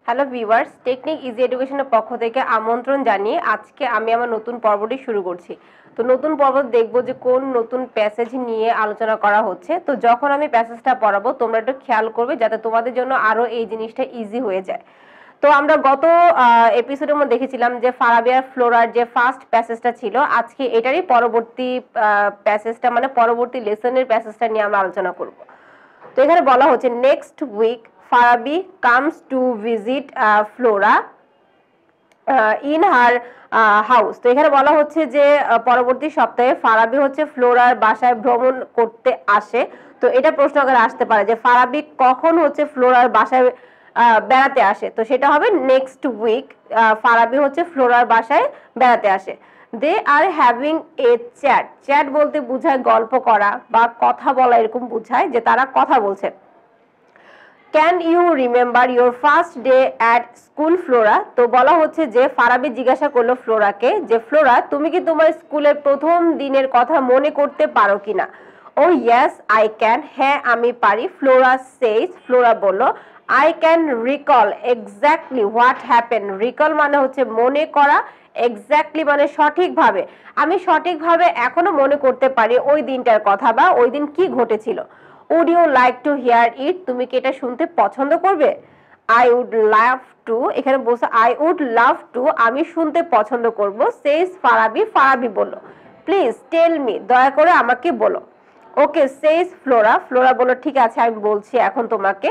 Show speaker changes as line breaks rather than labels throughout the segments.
Hello viewers, technique easy এডুকেশনের পক্ষ থেকে আমন্ত্রণ জানিয়ে আজকে আমি আমার নতুন পর্বটি শুরু করছি। তো নতুন পর্ব দেখবো যে কোন নতুন প্যাসেজ নিয়ে আলোচনা করা হচ্ছে। তো যখন আমি প্যাসেজটা পড়াবো তোমরা একটু খেয়াল করবে যাতে তোমাদের জন্য আরো এই জিনিসটা ইজি হয়ে যায়। তো আমরা গত এপিসোডের মধ্যে দেখেছিলাম যে ফারাবি আর ফ্লোরার যে ফার্স্ট প্যাসেজটা ছিল, আজকে এটারই পরবর্তী প্যাসেজটা মানে পরবর্তী লেসনের প্যাসেজটা নিয়ে আমরা আলোচনা করব। তো এখানে বলা হচ্ছে next week Farabi comes to visit Flora in her house. তো এখানে বলা হচ্ছে যে পরবর্তী সপ্তাহে ফারাবি হচ্ছে ফ্লোরার বাসায় ভ্রমণ করতে আসে। তো এটা প্রশ্ন আকারে আসতে পারে যে ফারাবি কখন হচ্ছে ফ্লোরার বাসায় বেড়াতে আসে। তো সেটা হবে নেক্সট উইক ফারাবি হচ্ছে ফ্লোরার বাসায় বেড়াতে আসে। They are having a chat. Chat বলতে বোঝায় গল্প করা বা কথা বলা, এরকম বোঝায় যে তারা কথা বলছে। Can you remember your first day at school Flora. তো বলা হচ্ছে যে ফারাবি জিজ্ঞাসা করলো ফ্লোরাকে যে ফ্লোরা তুমি কি তোমার স্কুলের প্রথম দিনের কথা মনে করতে পারো কিনা। ও ইয়েস আই ক্যান, হ্যাঁ আমি পারি। ফ্লোরা সেইজ, ফ্লোরা বলল I can recall exactly what happen. Recall মানে হচ্ছে মনে করা, এক্স্যাক্টলি মানে সঠিকভাবে। আমি সঠিকভাবে এখনো মনে করতে পারি ওই দিনটার কথা বা ওই দিন কি ঘটেছিল। Would you like to hear it, তুমি কি এটা শুনতে পছন্দ করবে। আই উড লাভ টু, এখানে বলছে আই উড লাভ টু, আমি শুনতে পছন্দ করব। সেইস ফারাবি, ফারাবি বলল প্লিজ টেল মি, দয়া করে আমাকে বলো। ওকে সেইস ফ্লোরা, ফ্লোরা বলল ঠিক আছে আমি বলছি এখন তোমাকে।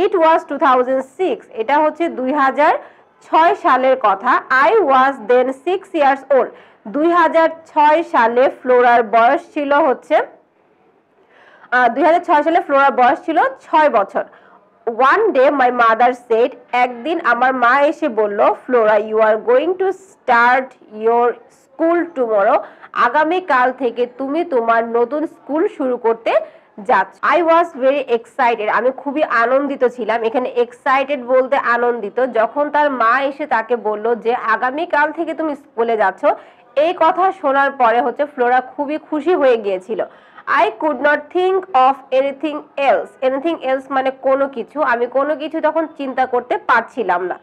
ইট ওয়াজ 2006, এটা হচ্ছে 2006 সালের কথা। I was then 6 years old. 2006 সালে ফ্লোরার বয়স ছিল হচ্ছে 2006 সালে ফ্লোরার বয়স ছিল 6 বছর। One day my mother said, একদিন আমার মা এসে বলল Flora you are going to start your school tomorrow, আগামীকাল থেকে তুমি তোমার নতুন স্কুল শুরু করতে যাচ্ছ। আই ওয়াজ ভেরি এক্সাইটেড, আমি খুবই আনন্দিত ছিলাম। এখানে এক্সাইটেড বলতে আনন্দিত। যখন তার মা এসে তাকে বলল যে আগামীকাল থেকে তুমি স্কুলে যাচ্ছ, এই কথা শোনার পরে হচ্ছে ফ্লোরা খুবই খুশি হয়ে গিয়েছিল। I could not think of anything else. Anything else মানে কোনো কিছু, আমি কোনো কিছু তখন চিন্তা করতে পারছিলাম না।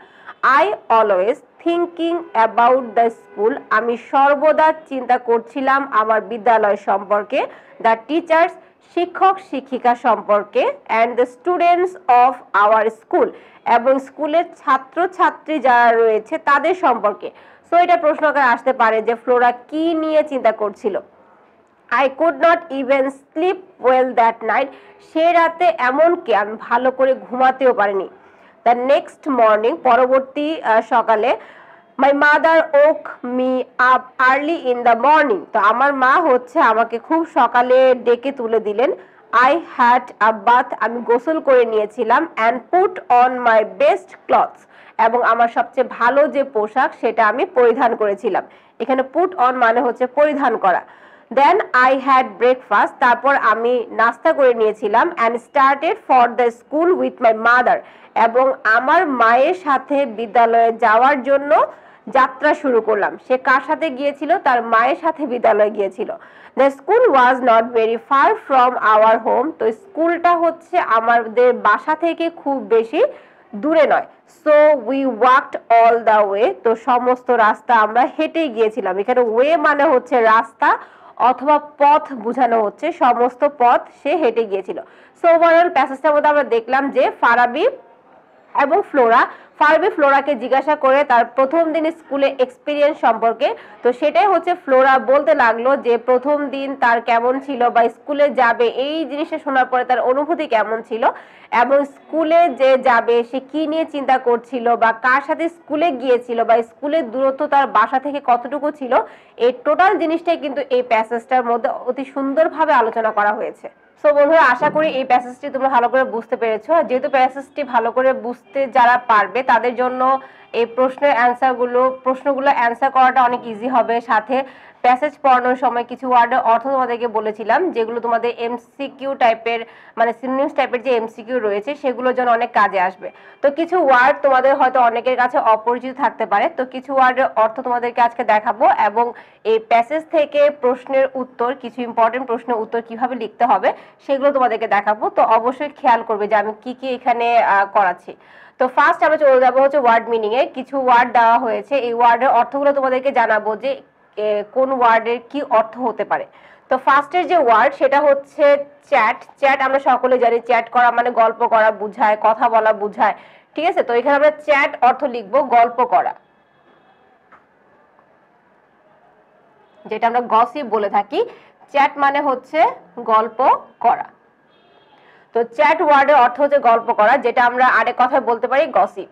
I always thinking about the school, আমি সর্বদা চিন্তা করছিলাম আমার বিদ্যালয় সম্পর্কে, the teachers শিক্ষক শিক্ষিকা সম্পর্কে, and the students of our school এবং স্কুলের ছাত্র ছাত্রী যারা রয়েছে তাদের সম্পর্কে। সো এটা প্রশ্ন আকারে আসতে পারে যে ফ্লোরা কি নিয়ে চিন্তা করছিল। I could not even sleep well that night, সে রাতে এমনকি আমি ভালো করে ঘুমাতেও পারিনি। The next morning, পরবর্তী সকালে my mother woke me up early in the morning, তো আমার মা হচ্ছে আমাকে খুব সকালে ডেকে তুলে দিলেন। I had a bath, আমি গোসল করে নিয়েছিলাম, and put on my best clothes, এবং আমার সবচেয়ে ভালো যে পোশাক সেটা আমি পরিধান করেছিলাম। এখানে put on মানে হচ্ছে পরিধান করা। Then I had breakfast, তারপর আমি নাস্তা করে নিয়েছিলাম, and started for the school with my mother, এবং আমার মায়ের সাথে বিদ্যালয়ে যাওয়ার জন্য যাত্রা শুরু করলাম। সে কার সাথে গিয়েছিল? তার মায়ের সাথে বিদ্যালয়ে গিয়েছিল। The school was not very far from our home, তো স্কুলটা হচ্ছে আমাদের বাসা থেকে খুব বেশি দূরে নয়। So we walked all the way, তো সমস্ত রাস্তা আমরা হেঁটেই গিয়েছিলাম। এখানে ওয়ে মানে হচ্ছে রাস্তা অথবা পথ বোঝানো হচ্ছে, সমস্ত পথ সে হেঁটে গিয়েছিল। সো ওভারঅল প্যাসেজটার মধ্যে আমরা দেখলাম যে ফারাবি এবং ফারাবি ফ্লোরাকে জিজ্ঞাসা করে তার প্রথম দিন স্কুলে এক্সপিরিয়েন্স সম্পর্কে। তো সেটাই হচ্ছে ফ্লোরা বলতে লাগলো যে প্রথম দিন তার কেমন ছিল বা স্কুলে যাবে এই জিনিসটা শোনার পরে তার অনুভূতি কেমন ছিল, এবং স্কুলে যে যাবে সে কি নিয়ে চিন্তা করছিল বা কার সাথে স্কুলে গিয়েছিল বা স্কুলের দূরত্ব তার বাসা থেকে কতটুকু ছিল, এই টোটাল জিনিসটাই কিন্তু এই প্যাসেজটার মধ্যে অতি সুন্দরভাবে আলোচনা করা হয়েছে। সো বন্ধুরা, আশা করি এই প্যাসেজটি তোমরা ভালো করে বুঝতে পেরেছো। যেহেতু প্যাসেজটি ভালো করে বুঝতে যারা পারবে তাদের জন্য এই প্রশ্নগুলো অ্যান্সার করাটা অনেক ইজি হবে। সাথে প্যাসেজ পড়ানোর সময় কিছু ওয়ার্ডের অর্থ তোমাদেরকে বলেছিলাম, যেগুলো তোমাদের এমসিকিউ টাইপের মানে সিনোনিমস টাইপের যে এমসিকিউ রয়েছে সেগুলোর জন্য অনেক কাজে আসবে। তো কিছু ওয়ার্ড তোমাদের হয়তো অনেকের কাছে অপরিচিত থাকতে পারে, তো কিছু ওয়ার্ডের অর্থ তোমাদেরকে আজকে দেখাবো এবং এই প্যাসেজ থেকে প্রশ্নের উত্তর, কিছু ইম্পর্টেন্ট প্রশ্নের উত্তর কিভাবে লিখতে হবে সেগুলো তোমাদেরকে দেখাবো। তো অবশ্যই খেয়াল করবে যে আমি কি কি এখানে করাচ্ছি। তো ফার্স্ট আমরা চলে যাবো হচ্ছে ওয়ার্ড মিনিং এ। কিছু ওয়ার্ড দেওয়া হয়েছে, এই ওয়ার্ডের অর্থগুলো তোমাদেরকে জানাবো যে কোন ওয়ার্ডের কি অর্থ হতে পারে। তো ফার্স্টের যে ওয়ার্ড সেটা হচ্ছে চ্যাট। চ্যাট আমরা সকলে জানি, চ্যাট করা মানে গল্প করা বোঝায়, কথা বলা বোঝায়, ঠিক আছে। তো এখানে আমরা চ্যাট অর্থ লিখবো গল্প করা, যেটা আমরা গসিপ বলে থাকি। চ্যাট মানে হচ্ছে গল্প করা। তো চ্যাট ওয়ার্ডের অর্থ হচ্ছে গল্প করা, যেটা আমরা আরেক কথায় বলতে পারি gossip.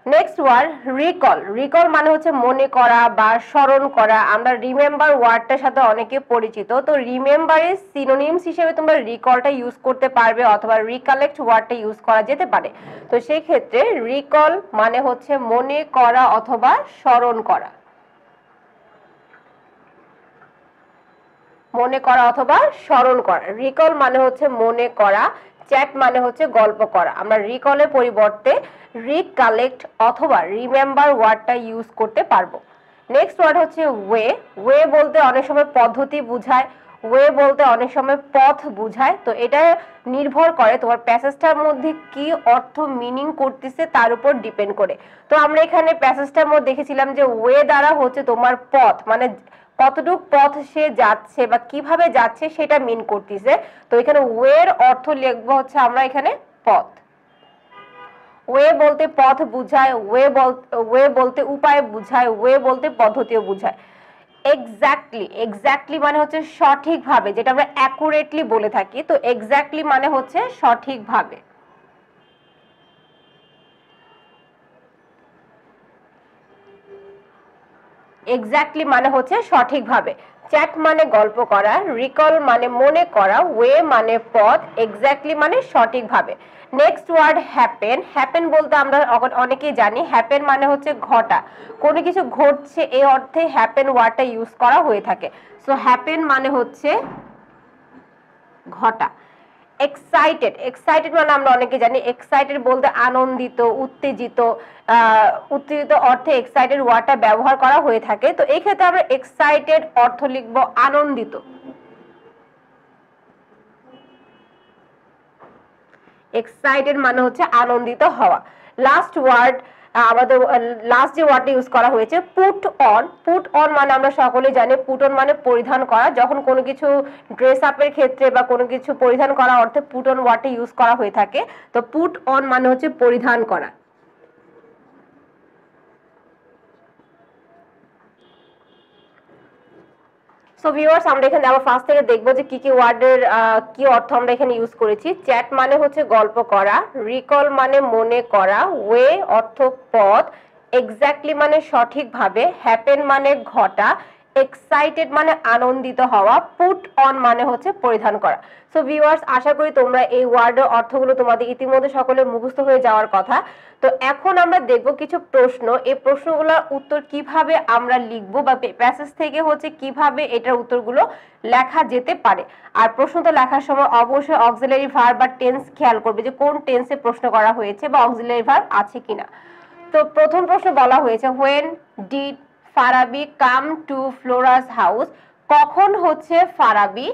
Next word recall. Recall মানে হচ্ছে মনে করা বা স্মরণ করা। আমরা রিমেম্বার ওয়ার্ডটার সাথে অনেকে পরিচিত, তো রিমেম্বারের সিনোনিমস হিসেবে তোমরা রিকলটা ইউজ করতে পারবে অথবা রিকালেক্ট ওয়ার্ডটা ইউজ করা যেতে পারে। তো সেই ক্ষেত্রে রিকল মানে হচ্ছে মনে করা অথবা স্মরণ করা, মনে করা অথবা স্মরণ করা। রিকল মানে হচ্ছে মনে করা, চ্যাট মানে হচ্ছে গল্প করা। আমরা রিকলের পরিবর্তে রিকালেক্ট অথবা রিমেম্বার ওয়ার্ডটা ইউজ করতে পারবো। নেক্সট ওয়ার্ড হচ্ছে ওয়ে। ওয়ে বলতে অনেক সময় পদ্ধতি বুঝায়, ওয়ে বলতে অনেক সময় পথ বুঝায়। তো এটা নির্ভর করে তোমার প্যাসেজটার মধ্যে কি অর্থ মিনিং করতেছে তার উপর ডিপেন্ড করে। তো আমরা এখানে প্যাসেজটার মধ্যে দেখেছিলাম যে ওয়ে দ্বারা হচ্ছে তোমার পথ মানে কতটুক পথ সে যাচ্ছে বা কিভাবে যাচ্ছে সেটা মিন করতেছে। তো এখানে ওয়ের অর্থ লিখবো হচ্ছে আমরা এখানে পথ। ওয়ে বলতে পথ বুঝায়, ওয়ে বলতে উপায় বুঝায়, ওয়ে বলতে পদ্ধতিও বুঝায়। এক্স্যাক্টলি, এক্স্যাক্টলি মানে হচ্ছে সঠিকভাবে, যেটা আমরা অ্যাকুরেটলি বলে থাকি। তো এক্স্যাক্টলি মানে হচ্ছে সঠিকভাবে। এক্স্যাক্টলি মানে হচ্ছে সঠিকভাবে। চ্যাট মানে গল্প করা, রিকল মানে মনে করা, ওয়ে মানে পথ, এক্স্যাক্টলি মানে সঠিকভাবে। Next word happen. হ্যাপেন বলতে আমরা অনেকেই জানি, হ্যাপেন মানে হচ্ছে ঘটা, কোনো কিছু ঘটছে এই অর্থে হ্যাপেন ওয়ার্ডটা ইউজ করা হয়ে থাকে। সো হ্যাপেন মানে হচ্ছে ঘটা। এক্সাইটেড, এক্সাইটেড মানে আমরা অনেকে জানি, এক্সাইটেড বলতে আনন্দিত, উত্তেজিত। উত্তেজিত অর্থে এক্সাইটেড ওয়ার্ডটা ব্যবহার করা হয়ে থাকে। তো এই ক্ষেত্রে আমরা এক্সাইটেড অর্থ লিখব আনন্দিত। এক্সাইটেড মানে হচ্ছে আনন্দিত হওয়া। লাস্ট ওয়ার্ড, আমাদের লাস্ট যে ওয়ার্ডটা ইউজ করা হয়েছে পুট অন। পুট অন মানে আমরা সকলে জানি, পুট অন মানে পরিধান করা। যখন কোনো কিছু ড্রেস আপের ক্ষেত্রে বা কোনো কিছু পরিধান করা অর্থে পুট অন ওয়ার্ডটা ইউজ করা হয়ে থাকে। তো পুট অন মানে হচ্ছে পরিধান করা। সো ভিউয়ার্স, আমরা এখানে আবার ফার্স্ট থেকে দেখবো যে কি কি ওয়ার্ডের কি অর্থ আমরা এখানে ইউজ করেছি। চ্যাট মানে হচ্ছে গল্প করা, রিকল মানে মনে করা, ওয়ে অর্থ পথ, এক্স্যাক্টলি মানে সঠিকভাবে, হ্যাপেন মানে ঘটা, এক্সাইটেড মানে আনন্দিত হওয়া, পুট অন মানে হচ্ছে পরিধান করা। সো ভিউয়ার্স, আশা করি তোমরা এই ওয়ার্ডের অর্থগুলো তোমাদের ইতিমধ্যে সকলের মুখস্থ হয়ে যাওয়ার কথা। তো এখন আমরা দেখব কিছু প্রশ্ন, এই প্রশ্নগুলোর উত্তর কিভাবে আমরা লিখবো বা প্যাসেজ থেকে হচ্ছে কিভাবে এটার উত্তরগুলো লেখা যেতে পারে। আর প্রশ্নটা লেখার সময় অবশ্যই অক্সিলারি ভার্ব বা টেন্স খেয়াল করবে যে কোন টেন্সে প্রশ্ন করা হয়েছে বা অক্সিলারি ভার্ব আছে কিনা। তো প্রথম প্রশ্ন বলা হয়েছে when did Farabi come to Flora's house. কখন হচ্ছে ফারাবি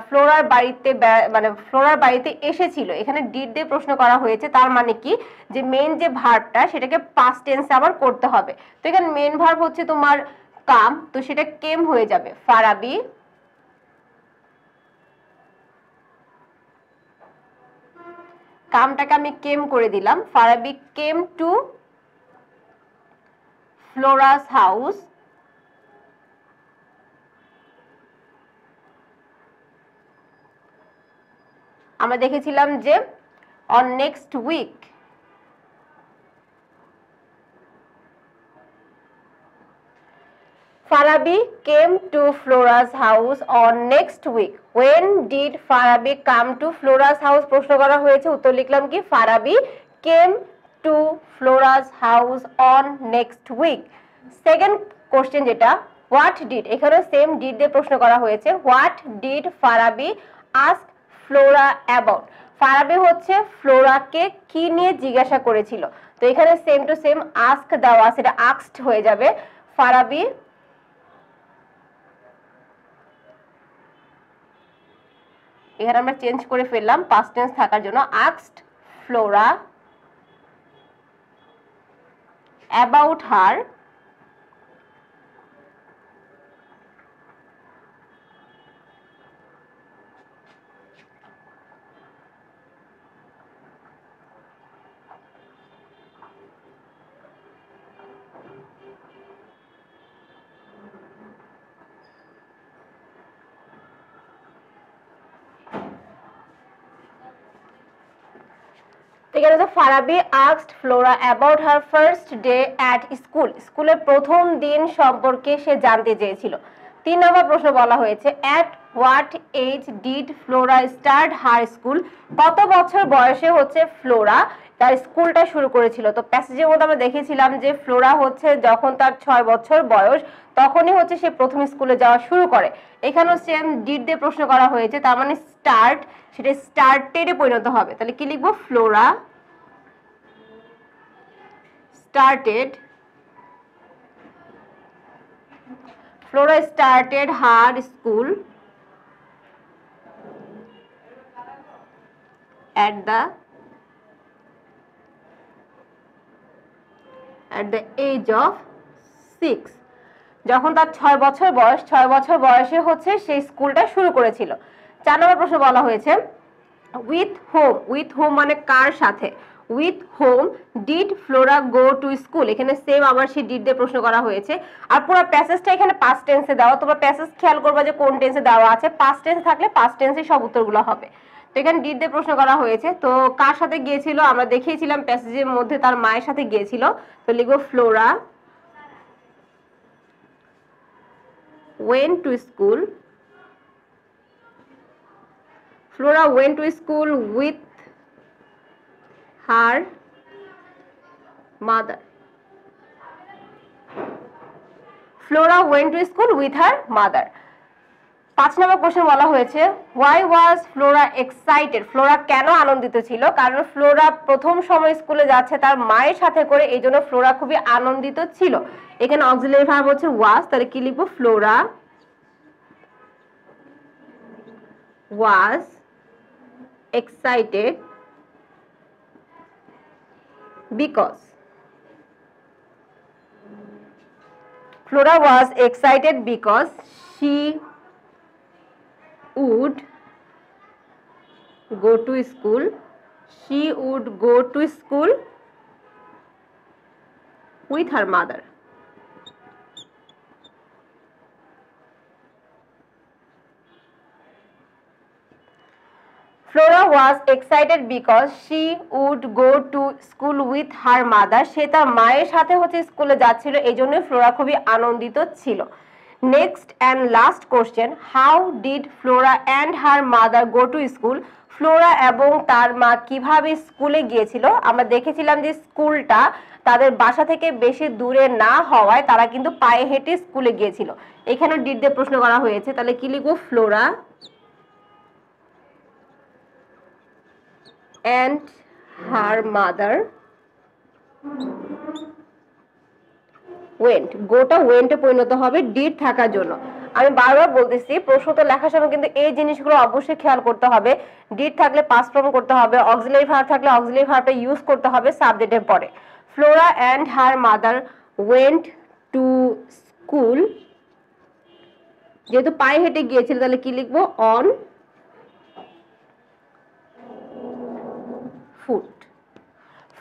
ফ্লোরার বাড়িতে মানে ফ্লোরার বাড়িতে এসেছিল। এখানে ডিড দিয়ে প্রশ্ন করা হয়েছে, তার মানে কি যে মেন যে ভার্বটা সেটাকে পাস্ট টেন্সে আবার করতে হবে। তো এখানে মেন ভার্ব হচ্ছে তোমার কাম, তো সেটা কেম হয়ে যাবে। ফারাবি কামটাকে আমি কেম করে দিলাম। Farabi came to Flora's house আমরা দেখেছিলাম যে on next week. Farabi came to Flora's house on next week. When did Farabi come to Flora's house? প্রশ্ন করা হয়েছে, উত্তর লিখলাম কি Farabi came to Flora's house on next week. Second question যেটা, হোয়াট ডিড, এখানে সেম ডিড দিয়ে প্রশ্ন করা হয়েছে। What did Farabi ask Flora about, Farabi হচ্ছে ফ্লোরাকে কি নিয়ে জিজ্ঞাসা করেছিল। তো এখানে সেম টু সেম আস্ক দেওয়া আছে, এটা আস্কড হয়ে যাবে। ফারাবি এখানে আমরা চেঞ্জ করে ফেললাম পাস্ট টেন্স থাকার জন্য, আস্কড ফ্লোরা অ্যাবাউট হার এখানে তো Farabi asked Flora about her first day at school, স্কুলের প্রথম দিন সম্পর্কে সে জানতে চেয়েছিল। 3 নম্বর প্রশ্ন বলা হয়েছে at what age did Flora start her school, কত বছর বয়সে হচ্ছে ফ্লোরা তার স্কুলটা শুরু করেছিল। তো প্যাসেজের মধ্যে আমরা দেখেছিলাম যে ফ্লোরা হচ্ছে যখন তার 6 বছর বয়স তখনই হচ্ছে সে প্রথম স্কুলে যাওয়া শুরু করে। এখানেও সেম ডিড দিয়ে প্রশ্ন করা হয়েছে, তার মানে স্টার্ট, সেটা স্টার্টেডে পরিণত হবে। তাহলে কি লিখবো, Flora started her school at the age of 6, যখন তার 6 বছর বয়স, 6 বছর বয়সে হচ্ছে সেই স্কুলটা শুরু করেছিল। 4 নম্বর প্রশ্ন বলা হয়েছে উইথ হোম, উইথ হোম মানে কার সাথে, with whom did Flora go to school, এখানে সেম আবার সেই ডিড দিয়ে প্রশ্ন করা হয়েছে। আর পুরো প্যাসেজটা এখানে পাস্ট টেন্সে দেওয়া, তোমরা প্যাসেজ খেয়াল করবা যে কোন টেন্সে দেওয়া আছে, পাস্ট টেন্সে থাকলে পাস্ট টেন্সে সব উত্তরগুলো হবে। তো এখানে ডিড দিয়ে প্রশ্ন করা হয়েছে, তো কার সাথে গিয়েছিল, আমরা দেখিয়েছিলাম প্যাসেজের মধ্যে তার মায়ের সাথে গিয়েছিল। তো লিখবো Flora went to school, Flora went to school with her mother. Flora went to school with her mother. 5 number question বলা হয়েছে why was Flora excited, Flora কেন আনন্দিত ছিল, কারণ ফ্লোরা প্রথম সময় স্কুলে যাচ্ছে তার মায়ের সাথে করে, এই জন্য ফ্লোরা খুবই আনন্দিত ছিল। এখানে অক্সিলারি ভার্ব হচ্ছে was, তাহলে কি লিখবো, Flora was excited because, Flora was excited because she would go to school, she would go to school with her mother. Flora was excited because she would go to school with her mother. সে তার মায়ের সাথে হচ্ছে স্কুলে যাচ্ছিল, এই জন্য Flora খুবই আনন্দিত ছিল। Next and last question, how did Flora and her mother go to school, Flora এবং তার মা কিভাবে স্কুলে গিয়েছিল। আমরা দেখেছিলাম যে স্কুলটা তাদের বাসা থেকে বেশি দূরে না হওয়ায় তারা কিন্তু পায়ে হেঁটে স্কুলে গিয়েছিল। এখানেও ডিড দিয়ে প্রশ্ন করা হয়েছে, তাহলে কি লিখবো, Flora and her mother went, গোটা ওয়েন্টে পরিণত হবে ডিড থাকার জন্য। আমি বারবার বলতেছি প্রশ্ন তো লেখার সময় কিন্তু এই জিনিসগুলো অবশ্যই খেয়াল করতে হবে। ডিড থাকলে পাস্ট ফর্ম করতে হবে, অক্সিলারি ভার্ব থাকলে অক্সিলারি ভার্বটা ইউজ করতে হবে সাবজেক্টের পরে। Flora and her mother went to school, যেহেতু পায়ে হেঁটে গিয়েছিল তাহলে কি লিখবো, on foot.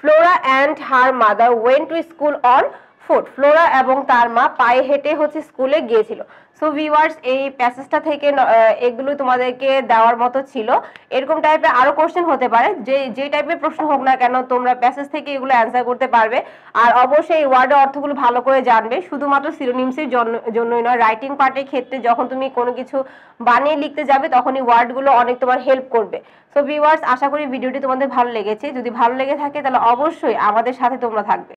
Flora and her mother went to school on foot. Flora এবং তার মা পায়ে হেঁটে হচ্ছে স্কুলে গিয়েছিল। সো ভিউয়ার্স, এই প্যাসেজটা থেকে এগুলো তোমাদেরকে দেওয়ার মতো ছিল। এরকম টাইপের আরো কোশ্চেন হতে পারে, যে টাইপের প্রশ্ন হোক না কেন তোমরা প্যাসেজ থেকে এগুলো অ্যান্সার করতে পারবে। আর অবশ্যই এই ওয়ার্ডের অর্থগুলো ভালো করে জানবে, শুধুমাত্র সিনোনিমসের জন্যই নয়, রাইটিং পার্টের ক্ষেত্রে যখন তুমি কোনো কিছু বানিয়ে লিখতে যাবে তখন এই ওয়ার্ডগুলো অনেক তোমার হেল্প করবে। সো ভিউয়ার্স, আশা করি ভিডিওটি তোমাদের ভালো লেগেছে। যদি ভালো লেগে থাকে তাহলে অবশ্যই আমাদের সাথে তোমরা থাকবে।